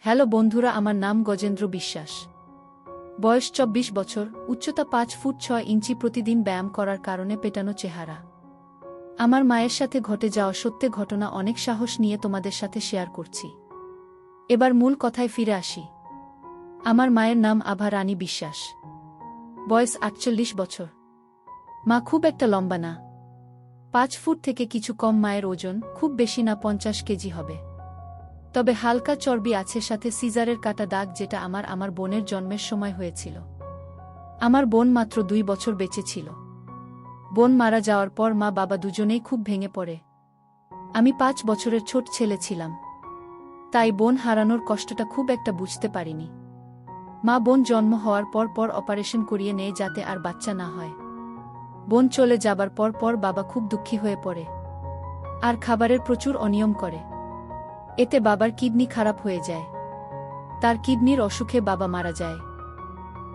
Hello বন্ধুরা, আমার নাম গজেন্দ্র বিশ্বাস। বয়স ২৪ বছর, উচ্চতা ৫ ফুট ৬ ইঞ্চি। প্রতিদিন ব্যায়াম করার কারণে পেটানো চেহারা। আমার মায়ের সাথে ঘটে যাওয়া সত্য ঘটনা অনেক সাহস নিয়ে তোমাদের সাথে শেয়ার করছি। এবার মূল কথায় ফিরে আসি। আমার মায়ের নাম আভা রানী বিশ্বাস। বয়স ৪৮ বছর। মা খুব একটা লম্বা না, ৫ ফুট থেকে কিছু কম। মায়ের ওজন খুব বেশি না, ৫০ কেজি হবে। তবে হালকা চর্বি আছে, সাথে সিজারের কাটা দাগ, যেটা আমার বোনের জন্মের সময় হয়েছিল। আমার বোন মাত্র ২ বছর বেঁচে ছিল। বোন মারা যাওয়ার পর মা বাবা দুজনেই খুব ভেঙে পড়ে। আমি ৫ বছরের ছোট ছেলে ছিলাম, তাই বোন হারানোর কষ্টটা খুব একটা বুঝতে পারিনি। মা বোন জন্ম হওয়ার পর অপারেশন করিয়ে নেয় যাতে আর বাচ্চা না হয়। বোন চলে যাবার পর বাবা খুব দুঃখী হয়ে পড়ে আর খাবারের প্রচুর অনিয়ম করে। এতে বাবার কিডনি খারাপ হয়ে যায়। তার কিডনির অসুখে বাবা মারা যায়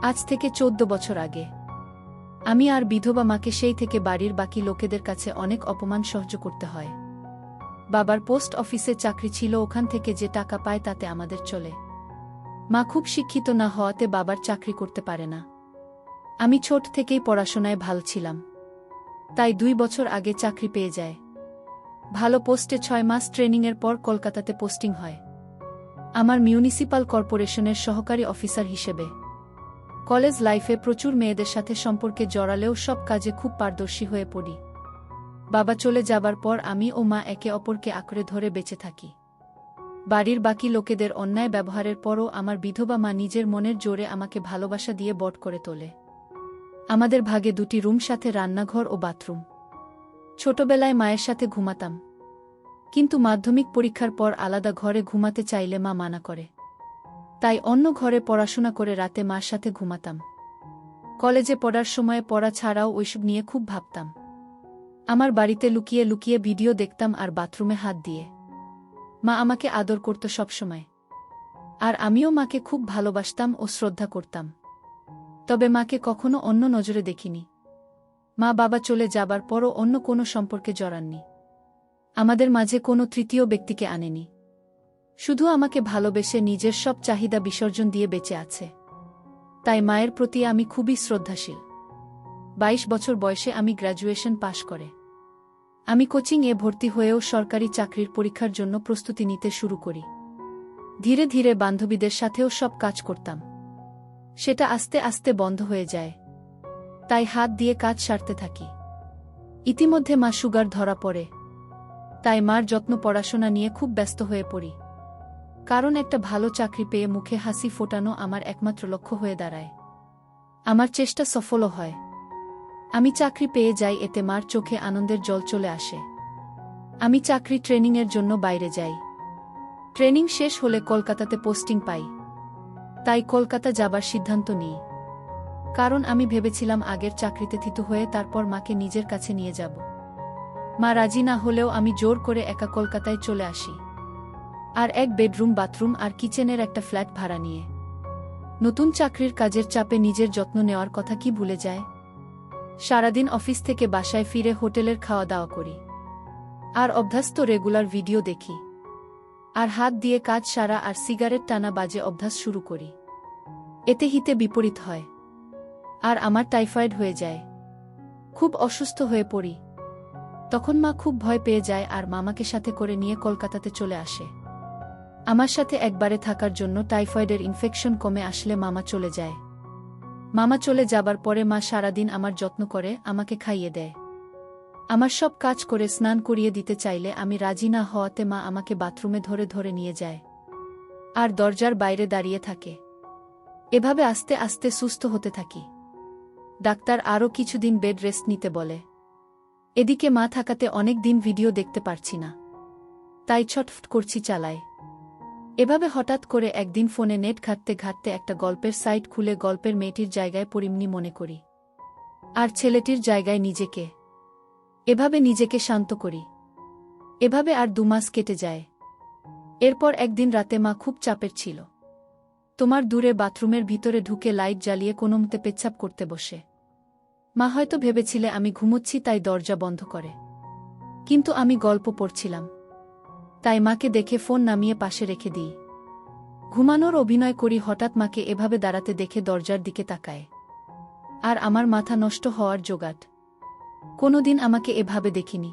আজ থেকে ১৪ বছর আগে। আমি আর বিধবা মাকে সেই থেকে বাড়ির বাকি লোকেদের কাছে অনেক অপমান সহ্য করতে হয়। বাবার পোস্ট অফিসে চাকরি ছিল, ওখান থেকে যে টাকা পায় তাতে আমাদের চলে। মা খুব শিক্ষিত না হওয়াতে বাবার চাকরি করতে পারে না। আমি ছোট থেকেই পড়াশোনায় ভালো ছিলাম, তাই ২ বছর আগে চাকরি পেয়ে যায়। ভালো পোস্টে ৬ মাস ট্রেনিংয়ের পর কলকাতাতে পোস্টিং হয় আমার মিউনিসিপাল কর্পোরেশনের সহকারী অফিসার হিসেবে। কলেজ লাইফে প্রচুর মেয়েদের সাথে সম্পর্কে জড়ালেও সব কাজে খুব পারদর্শী হয়ে পড়ি। বাবা চলে যাবার পর আমি ও মা একে অপরকে আঁকড়ে ধরে বেঁচে থাকি। বাড়ির বাকি লোকেদের অন্যায় ব্যবহারের পরও আমার বিধবা মা নিজের মনের জোরে আমাকে ভালোবাসা দিয়ে বড় করে তোলে। আমাদের ভাগে ২টি রুম, সাথে রান্নাঘর ও বাথরুম। ছোটবেলায় মায়ের সাথে ঘুমাতাম, কিন্তু মাধ্যমিক পরীক্ষার পর আলাদা ঘরে ঘুমাতে চাইলে মা মানা করে। তাই অন্য ঘরে পড়াশোনা করে রাতে মার সাথে ঘুমাতাম। কলেজে পড়ার সময় পড়া ছাড়াও ওইসব নিয়ে খুব ভাবতাম। আমার বাড়িতে লুকিয়ে লুকিয়ে ভিডিও দেখতাম আর বাথরুমে হাত দিয়ে। মা আমাকে আদর করত সবসময়, আর আমিও মাকে খুব ভালোবাসতাম ও শ্রদ্ধা করতাম। তবে মাকে কখনো অন্য নজরে দেখিনি। মা বাবা চলে যাবার পরও অন্য কোনো সম্পর্কে জড়াননি। আমাদের মাঝে কোনো তৃতীয় ব্যক্তিকে আনেনি। শুধু আমাকে ভালোবেসে নিজের সব চাহিদা বিসর্জন দিয়ে বেঁচে আছে। তাই মায়ের প্রতি আমি খুবই শ্রদ্ধাশীল। ২২ বছর বয়সে আমি গ্র্যাজুয়েশন পাশ করে আমি কোচিংয়ে ভর্তি হয়েও সরকারি চাকরির পরীক্ষার জন্য প্রস্তুতি নিতে শুরু করি। ধীরে ধীরে বান্ধবীদের সাথেও সব কাজ করতাম। সেটা আস্তে আস্তে বন্ধ হয়ে যায়, তাই হাত দিয়ে কাজ সারতে থাকি। ইতিমধ্যে মা সুগার ধরা পড়ে, তাই মার যত্ন, পড়াশোনা নিয়ে খুব ব্যস্ত হয়ে পড়ি। কারণ একটা ভালো চাকরি পেয়ে মুখে হাসি ফোটানো আমার একমাত্র লক্ষ্য হয়ে দাঁড়ায়। আমার চেষ্টা সফলও হয়। আমি চাকরি পেয়ে যাই, এতে মার চোখে আনন্দের জল চলে আসে। আমি চাকরি ট্রেনিংয়ের জন্য বাইরে যাই। ট্রেনিং শেষ হলে কলকাতাতে পোস্টিং পাই, তাই কলকাতা যাবার সিদ্ধান্ত নিই। কারণ আমি ভেবেছিলাম আগের চাকরিতে থিত হয়ে তারপর মাকে নিজের কাছে নিয়ে যাব। মা রাজি না হলেও আমি জোর করে একা কলকাতায় চলে আসি, আর এক বেডরুম, বাথরুম আর কিচেনের একটা ফ্ল্যাট ভাড়া নিয়ে। নতুন চাকরির কাজের চাপে নিজের যত্ন নেওয়ার কথা কি ভুলে যায়। সারাদিন অফিস থেকে বাসায় ফিরে হোটেলের খাওয়া দাওয়া করি, আর অভ্যস্ত রেগুলার ভিডিও দেখি, আর হাত দিয়ে কাজ সারা আর সিগারেট টানা বাজে অভ্যাস শুরু করি। এতে হিতে বিপরীত হয়, আর আমার টাইফয়েড হয়ে যায়। খুব অসুস্থ হয়ে পড়ি। তখন মা খুব ভয় পেয়ে যায় আর মামাকে সাথে করে নিয়ে কলকাতাতে চলে আসে আমার সাথে একবারে থাকার জন্য। টাইফয়েডের ইনফেকশন কমে আসলে মামা চলে যায়। মামা চলে যাবার পরে মা সারাদিন আমার যত্ন করে, আমাকে খাইয়ে দেয়। আমার সব কাজ করে স্নান করিয়ে দিতে চাইলে আমি রাজি না হওয়াতে মা আমাকে বাথরুমে ধরে ধরে নিয়ে যায় আর দরজার বাইরে দাঁড়িয়ে থাকে। এভাবে আস্তে আস্তে সুস্থ হতে থাকি। ডাক্তার আরও কিছুদিন বেড রেস্ট নিতে বলে। এদিকে মা থাকাতে অনেক দিন ভিডিও দেখতে পারছি না, তাই ছটফট করছি, চালায়। এভাবে হঠাৎ করে একদিন ফোনে নেট ঘাঁটতে ঘাঁটতে একটা গল্পের সাইট খুলে গল্পের মেয়েটির জায়গায় পরিমনি মনে করি, আর ছেলেটির জায়গায় নিজেকে। এভাবে নিজেকে শান্ত করি। এভাবে আর ২ মাস কেটে যায়। এরপর একদিন রাতে মা খুব চাপের ছিল। তোমার দূরে বাথরুমের ভিতরে ঢুকে লাইট জ্বালিয়ে কোনোমতে পেচ্ছাপ করতে বসে। মা হয়তো ভেবেছিলে আমি ঘুমোচ্ছি, তাই দরজা বন্ধ করে। কিন্তু আমি গল্প পড়ছিলাম, তাই মাকে দেখে ফোন নামিয়ে পাশে রেখে দিই। ঘুমানোর অভিনয় করি, হঠাৎ মাকে এভাবে দাঁড়াতে দেখে দরজার দিকে তাকায়। আর আমার মাথা নষ্ট হওয়ার জোগাড়। কোনোদিন আমাকে এভাবে দেখিনি।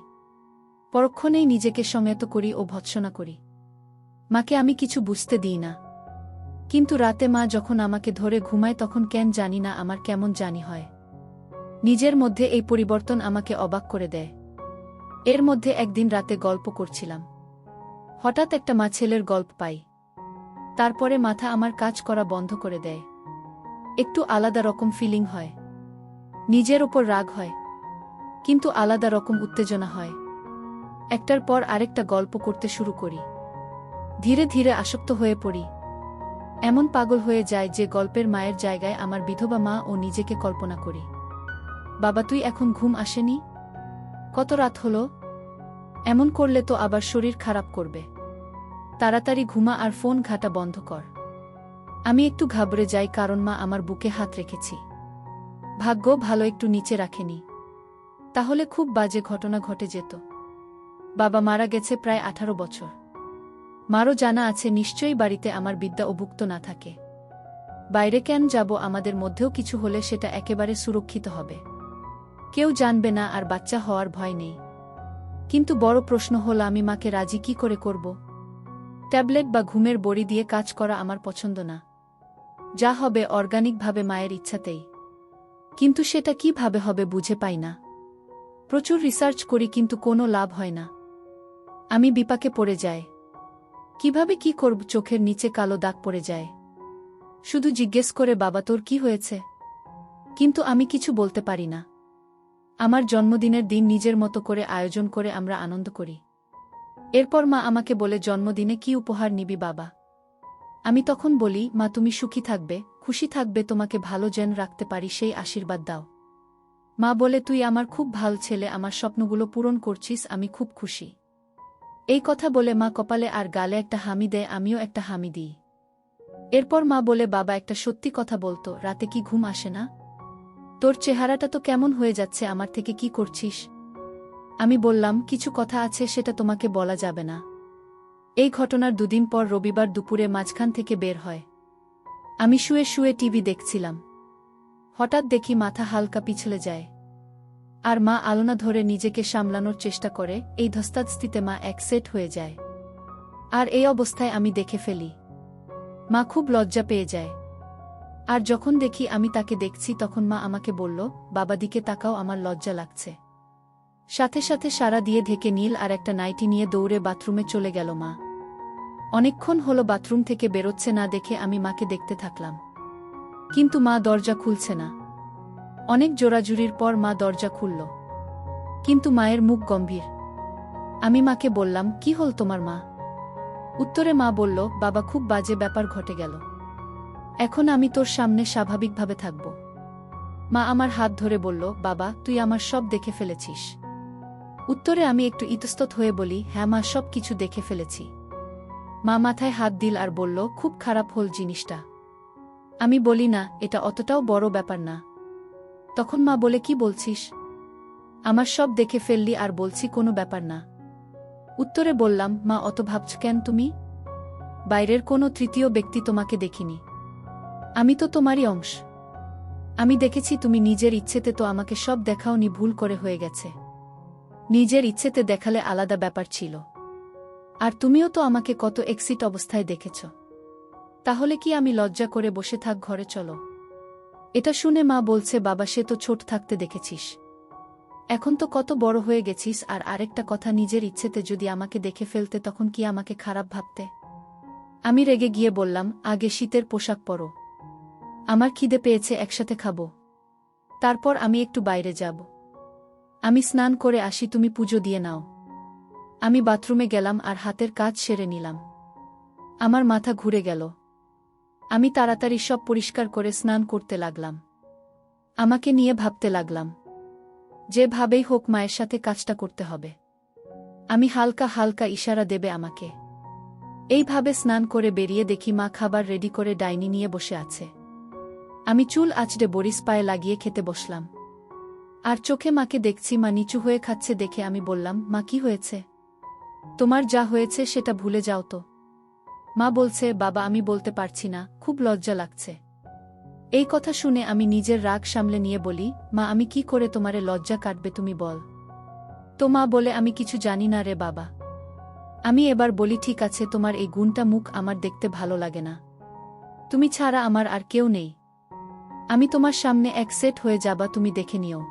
পরক্ষণেই নিজেকে সংযত করি ও ভৎসনা করি। মাকে আমি কিছু বুঝতে দিই না। কিন্তু রাতে মা যখন আমাকে ধরে ঘুমায় তখন কেন জানি না আমার কেমন জানি হয়। নিজের মধ্যে এই পরিবর্তন আমাকে অবাক করে দেয়। এর মধ্যে একদিন রাতে গল্প করছিলাম। হঠাৎ একটা মা ছেলের গল্প পাই। তারপরে মাথা আমার কাজ করা বন্ধ করে দেয়। একটু আলাদা রকম ফিলিং হয়। নিজের ওপর রাগ হয়, কিন্তু আলাদা রকম উত্তেজনা হয়। একটার পর আরেকটা গল্প করতে শুরু করি। ধীরে ধীরে আসক্ত হয়ে পড়ি। এমন পাগল হয়ে যায় যে গল্পের মায়ের জায়গায় আমার বিধবা মা ও নিজেকে কল্পনা করি। বাবা, তুই এখন ঘুম আসেনি? কত রাত হলো? এমন করলে তো আবার শরীর খারাপ করবে। তাড়াতাড়ি ঘুমা আর ফোন ঘাঁটা বন্ধ কর। আমি একটু ঘাবড়ে যাই, কারণ মা আমার বুকে হাত রেখেছি। ভাগ্য ভালো একটু নিচে রাখেনি, তাহলে খুব বাজে ঘটনা ঘটে যেত। বাবা মারা গেছে প্রায় 18 বছর। মারও জানা আছে নিশ্চয়ই বাড়িতে আমার বিদ্যা অভুক্ত না থাকে। বাইরে কেন যাব? আমাদের মধ্যেও কিছু হলে সেটা একেবারে সুরক্ষিত হবে। কেউ জানবে না, আর বাচ্চা হওয়ার ভয় নেই। কিন্তু বড় প্রশ্ন হল, আমি মাকে রাজি কি করে করব? ট্যাবলেট বা ঘুমের বড়ি দিয়ে কাজ করা আমার পছন্দ না। যা হবে অর্গানিকভাবে মায়ের ইচ্ছাতেই। কিন্তু সেটা কিভাবে হবে বুঝে পাই না। প্রচুর রিসার্চ করি, কিন্তু কোনো লাভ হয় না। আমি বিপাকে পড়ে যাই। কিভাবে কি করব? চোখের নিচে কালো দাগ পড়ে যায়। শুধু জিজ্ঞেস করে, বাবা তোর কি হয়েছে? কিন্তু আমি কিছু বলতে পারি না। আমার জন্মদিনের দিন নিজের মতো করে আয়োজন করে আমরা আনন্দ করি। এরপর মা আমাকে বলে, জন্মদিনে কি উপহার নিবি বাবা? আমি তখন বলি, মা তুমি সুখী থাকবে, খুশি থাকবে, তোমাকে ভালো যেন রাখতে পারি সেই আশীর্বাদ দাও। মা বলে, তুই আমার খুব ভালো ছেলে, আমার স্বপ্নগুলো পূরণ করছিস, আমি খুব খুশি। এই কথা বলে মা কপালে আর গালে একটা হামি দেয়, আমিও একটা হামি দিই। এরপর মা বলে, বাবা একটা সত্যি কথা বলতো, রাতে কি ঘুম আসে না? তোর চেহারাটা তো কেমন হয়ে যাচ্ছে, আমার থেকে কি করছিস? আমি বললাম, কিছু কথা আছে, সেটা তোমাকে বলা যাবে না। এই ঘটনার দুদিন পর রবিবার দুপুরে মাঝখান থেকে বের হয়। আমি শুয়ে শুয়ে টিভি দেখছিলাম। হঠাৎ দেখি মাথা হালকা পিছলে যায়। আর মা আলনা ধরে নিজেকে সামলানোর চেষ্টা করে। এই ধস্তাধস্তিতে মা এক সেট হয়ে যায়। আর এই অবস্থায় আমি দেখে ফেলি। মা খুব লজ্জা পেয়ে যায়। আর যখন দেখি আমি তাকে দেখছি, তখন মা আমাকে বলল, বাবা দিকে তাকাও, আমার লজ্জা লাগছে। সাথে সাথে সারা দিয়ে ঢেকে নীল আর একটা নাইটি নিয়ে দৌড়ে বাথরুমে চলে গেল মা। অনেকক্ষণ হলো বাথরুম থেকে বেরোচ্ছে না দেখে আমি মাকে দেখতে থাকলাম। কিন্তু মা দরজা খুলছে না। অনেক জোরাজুরির পর মা দরজা খুলল। কিন্তু মায়ের মুখ গম্ভীর। আমি মাকে বললাম, কি হল তোমার মা? উত্তরে মা বলল, বাবা খুব বাজে ব্যাপার ঘটে গেল। এখন আমি তোর সামনে স্বাভাবিকভাবে থাকব। মা আমার হাত ধরে বলল, বাবা তুই আমার সব দেখে ফেলেছিস? উত্তরে আমি একটু ইতস্তত হয়ে বলি, হ্যাঁ মা, সব কিছু দেখে ফেলেছি। মা মাথায় হাত দিল আর বলল, খুব খারাপ হল জিনিসটা। আমি বলি, না, এটা অতটাও বড় ব্যাপার না। তখন মা বলে, কি বলছিস? আমার সব দেখে ফেললি আর বলছি কোনো ব্যাপার না। উত্তরে বললাম, মা অত ভাবছ কেন তুমি? বাইরের কোনো তৃতীয় ব্যক্তি তোমাকে দেখিনি। আমি তো তোমারই অংশ। আমি দেখেছি তুমি নিজের ইচ্ছেতে তো আমাকে সব দেখাওনি, ভুল করে হয়ে গেছে। নিজের ইচ্ছেতে দেখালে আলাদা ব্যাপার ছিল। আর তুমিও তো আমাকে কত এক্সিট অবস্থায় দেখেছ। তাহলে কি আমি লজ্জা করে বসে থাক? ঘরে চলো। এটা শুনে মা বলছে, বাবা সে তো ছোট থাকতে দেখেছিস, এখন তো কত বড় হয়ে গেছিস। আর আরেকটা কথা, নিজের ইচ্ছেতে যদি আমাকে দেখে ফেলতে তখন কি আমাকে খারাপ ভাবতে? আমি রেগে গিয়ে বললাম, আগে শীতের পোশাক পরো, আমার খিদে পেয়েছে, একসাথে খাবো। তারপর আমি একটু বাইরে যাব। আমি স্নান করে আসি, তুমি পুজো দিয়ে নাও। আমি বাথরুমে গেলাম আর হাতের কাজ সেরে নিলাম। আমার মাথা ঘুরে গেল। আমি তাড়াতাড়ি সব পরিষ্কার করে স্নান করতে লাগলাম। আমাকে নিয়ে ভাবতে লাগলাম, যেভাবেই হোক মায়ের সাথে কাজটা করতে হবে। আমি হালকা হালকা ইশারা দেবে আমাকে। এইভাবে স্নান করে বেরিয়ে দেখি মা খাবার রেডি করে ডাইনি নিয়ে বসে আছে। আমি চুল আঁচড়ে বরিস পায়ে লাগিয়ে খেতে বসলাম। আর চোখে মাকে দেখছি মা নিচু হয়ে খাচ্ছে দেখে আমি বললাম, মা কি হয়েছে? তোমার যা হয়েছে সেটা ভুলে যাও তো। মা বলছে, বাবা আমি বলতে পারছি না, খুব লজ্জা লাগছে। এই কথা শুনে আমি নিজের রাগ সামলে নিয়ে বলি, মা আমি কি করে তোমারে লজ্জা কাটবে তুমি বল। তো মা বলে, আমি কিছু জানি না রে বাবা। আমি এবার বলি, ঠিক আছে, তোমার এই গুণটা মুখ আমার দেখতে ভালো লাগে না। তুমি ছাড়া আমার আর কেউ নেই। আমি তোমার সামনে এক সেট হয়ে যাবা, তুমি দেখে নিও।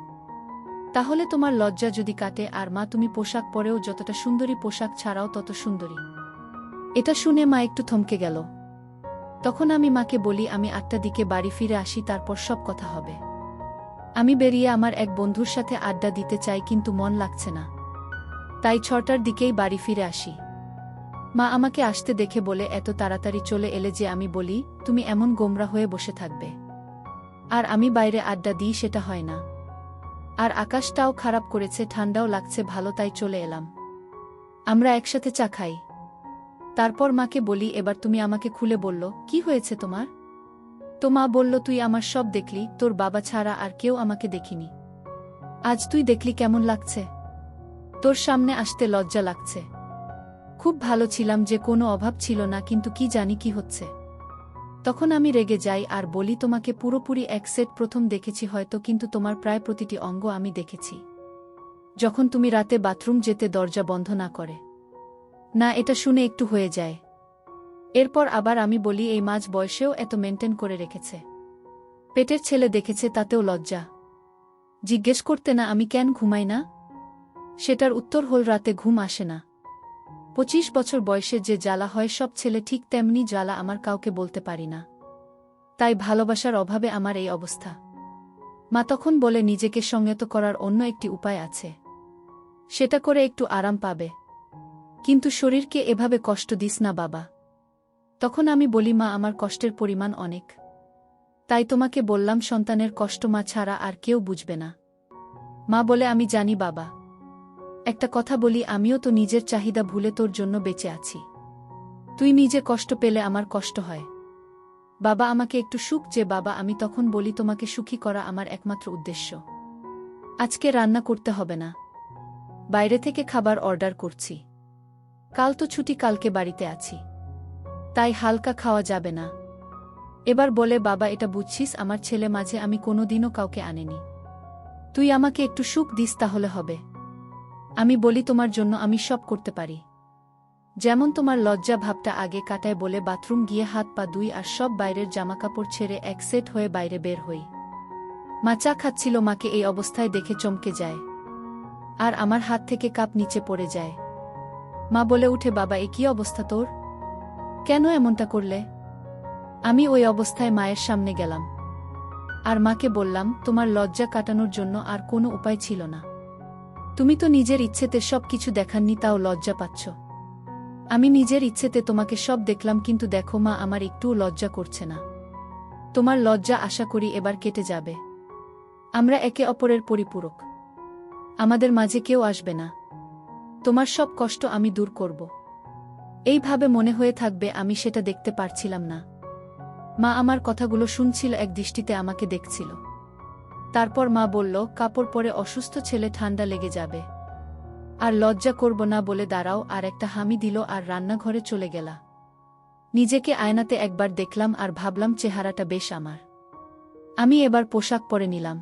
তাহলে তোমার লজ্জা যদি কাটে। আর মা তুমি পোশাক পরেও যতটা সুন্দরী, পোশাক ছাড়াও তত সুন্দরী। এটা শুনে মা একটু থমকে গেল। তখন আমি মাকে বলি, আমি 8টার দিকে বাড়ি ফিরে আসি, তারপর সব কথা হবে। আমি বেরিয়ে আমার এক বন্ধুর সাথে আড্ডা দিতে চাই, কিন্তু মন লাগছে না। তাই 6টার দিকেই বাড়ি ফিরে আসি। মা আমাকে আসতে দেখে বলে, এত তাড়াতাড়ি চলে এলে যে? আমি বলি, তুমি এমন গোমরা হয়ে বসে থাকবে আর আমি বাইরে আড্ডা দিই, সেটা হয় না। আর আকাশটাও খারাপ করেছে, ঠান্ডাও লাগছে ভালো, তাই চলে এলাম। আমরা একসাথে চা খাই। তারপর মাকে বলি, এবার তুমি আমাকে খুলে বলল, কি হয়েছে তোমার? তো মা বলল, তুই আমার সব দেখলি, তোর বাবা ছাড়া আর কেউ আমাকে দেখিনি। আজ তুই দেখলি কেমন লাগছে? তোর সামনে আসতে লজ্জা লাগছে। খুব ভালো ছিলাম, যে কোনো অভাব ছিল না, কিন্তু কি জানি কি হচ্ছে। তখন আমি রেগে যাই আর বলি, তোমাকে পুরোপুরি এক সেট প্রথম দেখেছি হয়তো, কিন্তু তোমার প্রায় প্রতিটি অঙ্গ আমি দেখেছি। যখন তুমি রাতে বাথরুম যেতে দরজা বন্ধ না করে। না, এটা শুনে একটু হয়ে যায়। এরপর আবার আমি বলি, এই মাঝ বয়সেও এত মেনটেন করে রেখেছে। পেটের ছেলে দেখেছে, তাতেও লজ্জা জিজ্ঞেস করতে না আমি কেন ঘুমাই না? সেটার উত্তর হল, রাতে ঘুম আসে না। 25 বছর বয়সে যে জ্বালা হয়, সব ছেলে ঠিক তেমনি জ্বালা আমার, কাউকে বলতে পারি না। তাই ভালোবাসার অভাবে আমার এই অবস্থা। মা তখন বলে, নিজেকে সংযত করার অন্য একটি উপায় আছে, সেটা করে একটু আরাম পাবে। কিন্তু শরীরকে এভাবে কষ্ট দিস না বাবা। তখন আমি বলি, মা আমার কষ্টের পরিমাণ অনেক, তাই তোমাকে বললাম, সন্তানের কষ্ট মা ছাড়া আর কেউ বুঝবে না। মা বলে, আমি জানি বাবা। একটা কথা বলি, আমিও তো নিজের চাহিদা ভুলে তোর জন্য বেঁচে আছি। তুই নিজে কষ্ট পেলে আমার কষ্ট হয়। বাবা আমাকে একটু সুখ যে বাবা। আমি তখন বলি, তোমাকে সুখী করা আমার একমাত্র উদ্দেশ্য। আজকে রান্না করতে হবে না, বাইরে থেকে খাবার অর্ডার করছি। কাল তো ছুটি, কালকে বাড়িতে আছি, তাই হালকা খাওয়া যাবে না। এবার বলে, বাবা এটা বুঝছিস, আমার ছেলে মাঝে আমি কোনোদিনও কাউকে আনেনি। তুই আমাকে একটু সুখ দিস তাহলে হবে। আমি বলি, তোমার জন্য আমি সব করতে পারি। যেমন তোমার লজ্জা ভাবটা আগে কাটায় বলে বাথরুম গিয়ে হাত পা ধুই আর সব বাইরের জামাকাপড় ছেড়ে এক সেট হয়ে বাইরে বের হই। মা চা খাচ্ছিল, মাকে এই অবস্থায় দেখে চমকে যায় আর আমার হাত থেকে কাপ নিচে পড়ে যায়। মা বলে উঠে, বাবা এ কি অবস্থা তোর? কেন এমনটা করলে? আমি ওই অবস্থায় মায়ের সামনে গেলাম আর মাকে বললাম, তোমার লজ্জা কাটানোর জন্য আর কোনো উপায় ছিল না। তুমি তো নিজের ইচ্ছেতে সব কিছু দেখাননি, তাও লজ্জা পাচ্ছ। আমি নিজের ইচ্ছেতে তোমাকে সব দেখলাম, কিন্তু দেখো মা, আমার একটুও লজ্জা করছে না। তোমার লজ্জা আশা করি এবার কেটে যাবে। আমরা একে অপরের পরিপূরক, আমাদের মাঝে কেউ আসবে না। তোমার সব কষ্ট আমি দূর করব। এইভাবে মনে হয়ে থাকবে, আমি সেটা দেখতে পারছিলাম না। মা আমার কথাগুলো শুনছিল, এক দৃষ্টিতে আমাকে দেখছিল। তারপর মা বলল, কাপড় পরে অসুস্থ ছেলে, ঠান্ডা লেগে যাবে। আর লজ্জা করব না বলে দাঁড়াও, আর একটা হামি দিল আর রান্নাঘরে চলে গেলা। নিজেকে আয়নাতে একবার দেখলাম আর ভাবলাম, চেহারাটা বেশ আমার। আমি এবার পোশাক পরে নিলাম।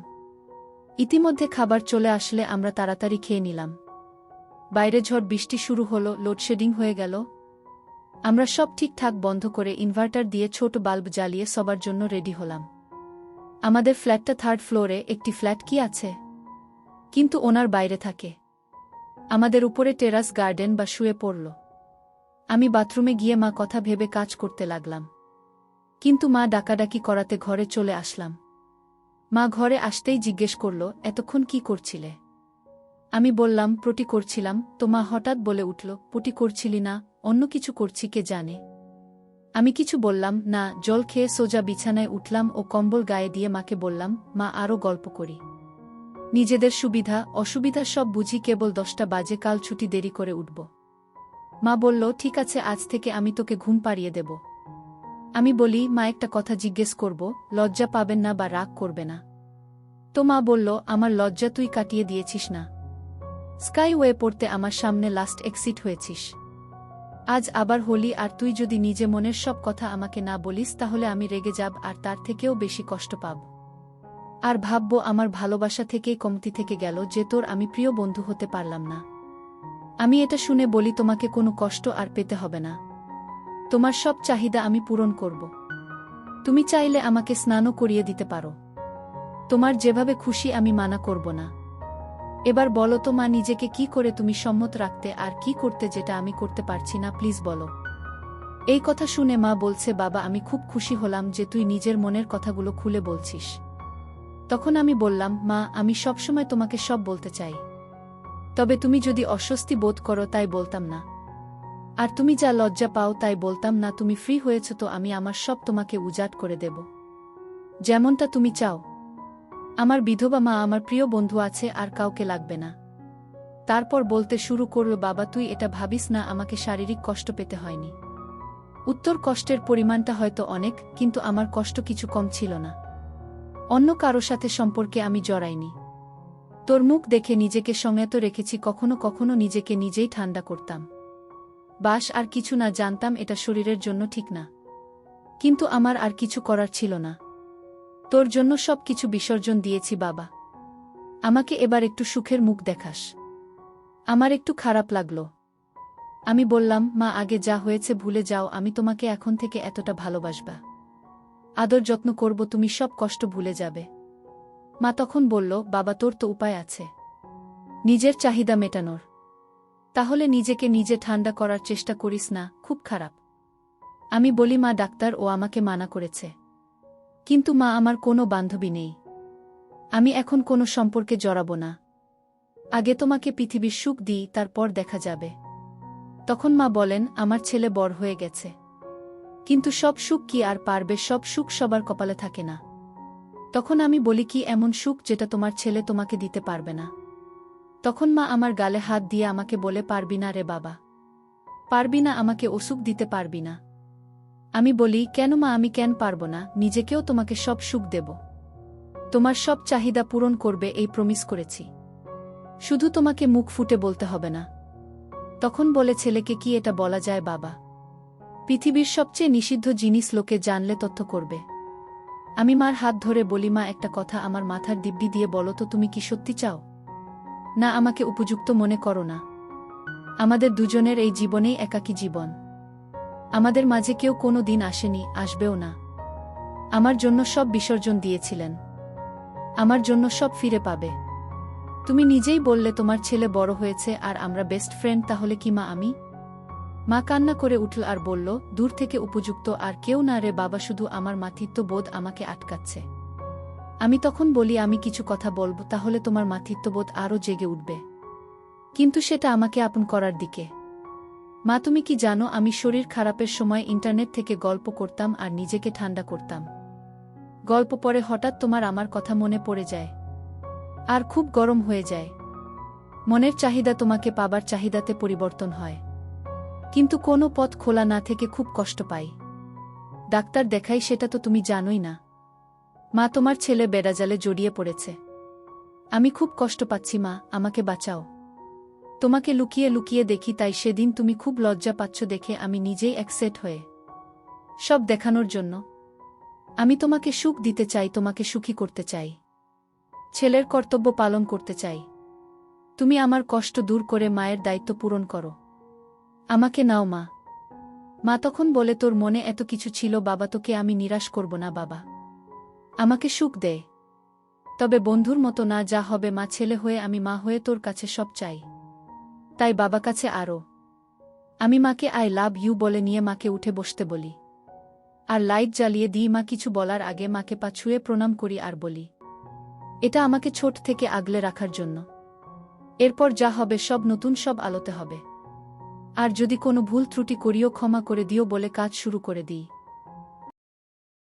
ইতিমধ্যে খাবার চলে আসলে আমরা তাড়াতাড়ি খেয়ে নিলাম। বাইরে ঝড় বৃষ্টি শুরু হলো, লোডশেডিং হয়ে গেল। আমরা সব ঠিকঠাক বন্ধ করে ইনভার্টার দিয়ে ছোট বাল্ব জ্বালিয়ে সবার জন্য রেডি হলাম। আমাদের ফ্ল্যাটটা 3rd ফ্লোরে। একটি ফ্ল্যাট কি আছে, কিন্তু ওনার বাইরে থাকে। আমাদের উপরে টেরাস গার্ডেন বা শুয়ে পড়ল। আমি বাথরুমে গিয়ে মা কথা ভেবে কাজ করতে লাগলাম, কিন্তু মা ডাকাডাকি করাতে ঘরে চলে আসলাম। মা ঘরে আসতেই জিজ্ঞেস করল, এতক্ষণ কি করছিলে? আমি বললাম, পটি করছিলাম। তো মা হঠাৎ বলে উঠল, পটি করছিলি না, অন্য কিছু করছি কে জানে। আমি কিছু বললাম না, জল খেয়ে সোজা বিছানায় উঠলাম ও কম্বল গায়ে দিয়ে মাকে বললাম, মা আরও গল্প করি। নিজেদের সুবিধা অসুবিধা সব বুঝি, কেবল 10টা বাজে, কাল ছুটি, দেরি করে উঠব। মা বলল, ঠিক আছে, আজ থেকে আমি তোকে ঘুম পাড়িয়ে দেব। আমি বলি, মা একটা কথা জিজ্ঞেস করব, লজ্জা পাবেন না বা রাগ করবে না? তো মা বলল, আমার লজ্জা তুই কাটিয়ে দিয়েছিস না। স্কাইওয়ে পড়তে আমার সামনে লাস্ট এক্সিট হয়েছিস। আজ আবার হোলি, আর তুই যদি নিজে মনের সব কথা আমাকে না বলিস তাহলে আমি রেগে যাব আর তার থেকেও বেশি কষ্ট পাব। আর ভাবব আমার ভালোবাসা থেকেই কমতি থেকে গেল যে তোর আমি প্রিয় বন্ধু হতে পারলাম না। আমি এটা শুনে বলি তোমাকে কোনো কষ্ট আর পেতে হবে না। তোমার সব চাহিদা আমি পূরণ করব। তুমি চাইলে আমাকে স্নানও করিয়ে দিতে পারো। তোমার যেভাবে খুশি আমি মানা করব না। এবার বলো তো মা, নিজেকে কি করে তুমি সম্মত রাখতে আর কি করতে যেটা আমি করতে পারছি না, প্লিজ বলো। এই কথা শুনে মা বলছে, বাবা আমি খুব খুশি হলাম যে তুই নিজের মনের কথাগুলো খুলে বলছিস। তখন আমি বললাম, মা আমি সবসময় তোমাকে সব বলতে চাই, তবে তুমি যদি অস্বস্তি বোধ করো তাই বলতাম না। আর তুমি যা লজ্জা পাও তাই বলতাম না। তুমি ফ্রি হয়েছ তো আমি আমার সব তোমাকে উজাট করে দেব, যেমনটা তুমি চাও। আমার বিধবা মা, আমার প্রিয় বন্ধু আছে, আর কাউকে লাগবে না। তারপর বলতে শুরু করল, বাবা তুই এটা ভাবিস না আমাকে শারীরিক কষ্ট পেতে হয়নি। উত্তর কষ্টের পরিমাণটা হয়তো অনেক, কিন্তু আমার কষ্ট কিছু কম ছিল না। অন্য কারো সাথে সম্পর্কে আমি জড়াইনি। তোর মুখ দেখে নিজেকে সংযত রেখেছি, কখনো কখনো নিজেকে নিজেই ঠান্ডা করতাম। বাস আর কিছু না, জানতাম এটা শরীরের জন্য ঠিক না, কিন্তু আমার আর কিছু করার ছিল না। তোর জন্য সব কিছু বিসর্জন দিয়েছি বাবা। আমাকে এবার একটু সুখের মুখ দেখাস। আমার একটু খারাপ লাগলো। আমি বললাম, মা আগে যা হয়েছে ভুলে যাও, আমি তোমাকে এখন থেকে এতটা ভালোবাসবা, আদর যত্ন করব, তুমি সব কষ্ট ভুলে যাবে। মা তখন বলল, বাবা তোর তো উপায় আছে নিজের চাহিদা মেটানোর, তাহলে নিজেকে নিজে ঠান্ডা করার চেষ্টা করিস না, খুব খারাপ। আমি বলি, মা ডাক্তার ও আমাকে মানা করেছে, কিন্তু মা আমার কোনো বান্ধবী নেই, আমি এখন কোনো সম্পর্কে জড়াবো না। আগে তোমাকে পৃথিবীর সুখ দিই, তারপর দেখা যাবে। তখন মা বলেন, আমার ছেলে বড় হয়ে গেছে, কিন্তু সব সুখ কি আর পারবে? সব সুখ সবার কপালে থাকে না। তখন আমি বলি, কি এমন সুখ যেটা তোমার ছেলে তোমাকে দিতে পারবে না? তখন মা আমার গালে হাত দিয়ে আমাকে বলে, পারবি না রে বাবা, পারবি না, আমাকে ও সুখ দিতে পারবি না। আমি বলি, কেন মা, আমি কেন পারবো না? নিজেকেও তোমাকে সব সুখ দেব, তোমার সব চাহিদা পূরণ করবে, এই প্রমিস করেছি। শুধু তোমাকে মুখ ফুটে বলতে হবে না। তখন বলে, ছেলেকে কি এটা বলা যায় বাবা? পৃথিবীর সবচেয়ে নিষিদ্ধ জিনিস লোকে জানলে তথ্য করবে। আমি মার হাত ধরে বলি, মা একটা কথা আমার মাথার দিব্যি দিয়ে বলো তো, তুমি কি সত্যি চাও না আমাকে উপযুক্ত মনে করো না? আমাদের দুজনের এই জীবনেই একাকী জীবন, আমাদের মাঝে কেউ কোনো দিন আসেনি, আসবেও না। আমার জন্য সব বিসর্জন দিয়েছিলেন, আমার জন্য সব ফিরে পাবে। তুমি নিজেই বললে তোমার ছেলে বড় হয়েছে আর আমরা বেস্ট ফ্রেন্ড, তাহলে কি মা আমি? মা কান্না করে উঠল আর বলল, দূর থেকে উপযুক্ত আর কেউ না রে বাবা, শুধু আমার মাতৃত্ব বোধ আমাকে আটকাচ্ছে। আমি তখন বলি, আমি কিছু কথা বলবো, তাহলে তোমার মাতৃত্ববোধ আরও জেগে উঠবে, কিন্তু সেটা আমাকে আপন করার দিকে। মা তুমি কি জানো, আমি শরীর খারাপের সময় ইন্টারনেট থেকে গল্প করতাম আর নিজেকে ঠান্ডা করতাম। গল্প পড়ে হঠাৎ তোমার আমার কথা মনে পড়ে যায়, আর খুব গরম হয়ে যায়। মনের চাহিদা তোমাকে পাবার চাহিদাতে পরিবর্তন হয়, কিন্তু কোনো পথ খোলা না থেকে খুব কষ্ট পাই। ডাক্তার দেখাই, সেটা তো তুমি জানোই না। মা তোমার ছেলে বেড়াজালে জড়িয়ে পড়েছে, আমি খুব কষ্ট পাচ্ছি মা, আমাকে বাঁচাও। তোমাকে লুকিয়ে লুকিয়ে দেখি, তাই সেদিন তুমি খুব লজ্জা পাচ্ছ দেখে আমি নিজেই একসেট হয়ে সব দেখানোর জন্য। আমি তোমাকে সুখ দিতে চাই, তোমাকে সুখী করতে চাই, ছেলের কর্তব্য পালন করতে চাই। তুমি আমার কষ্ট দূর করে মায়ের দায়িত্ব পূরণ করো, আমাকে নাও মা। মা তখন বলে, তোর মনে এত কিছু ছিল বাবা, তোকে আমি নিরাশ করব না বাবা, আমাকে সুখ দে, তবে বন্ধুর মতো না। যা হবে মা, ছেলে হয়ে আমি মা হয়ে তোর কাছে সব চাই, তাই বাবা কাছে আরও। আমি মাকে আই লাভ ইউ বলে নিয়ে মাকে উঠে বসতে বলি, আর লাইট জ্বালিয়ে দিই। মা কিছু বলার আগে মাকে পা ছুঁয়ে প্রণাম করি আর বলি, এটা আমাকে ছোট থেকে আগলে রাখার জন্য। এরপর যা হবে সব নতুন, সব আলোতে হবে। আর যদি কোনো ভুল ত্রুটি করিও ক্ষমা করে দিও বলে কাজ শুরু করে দিই।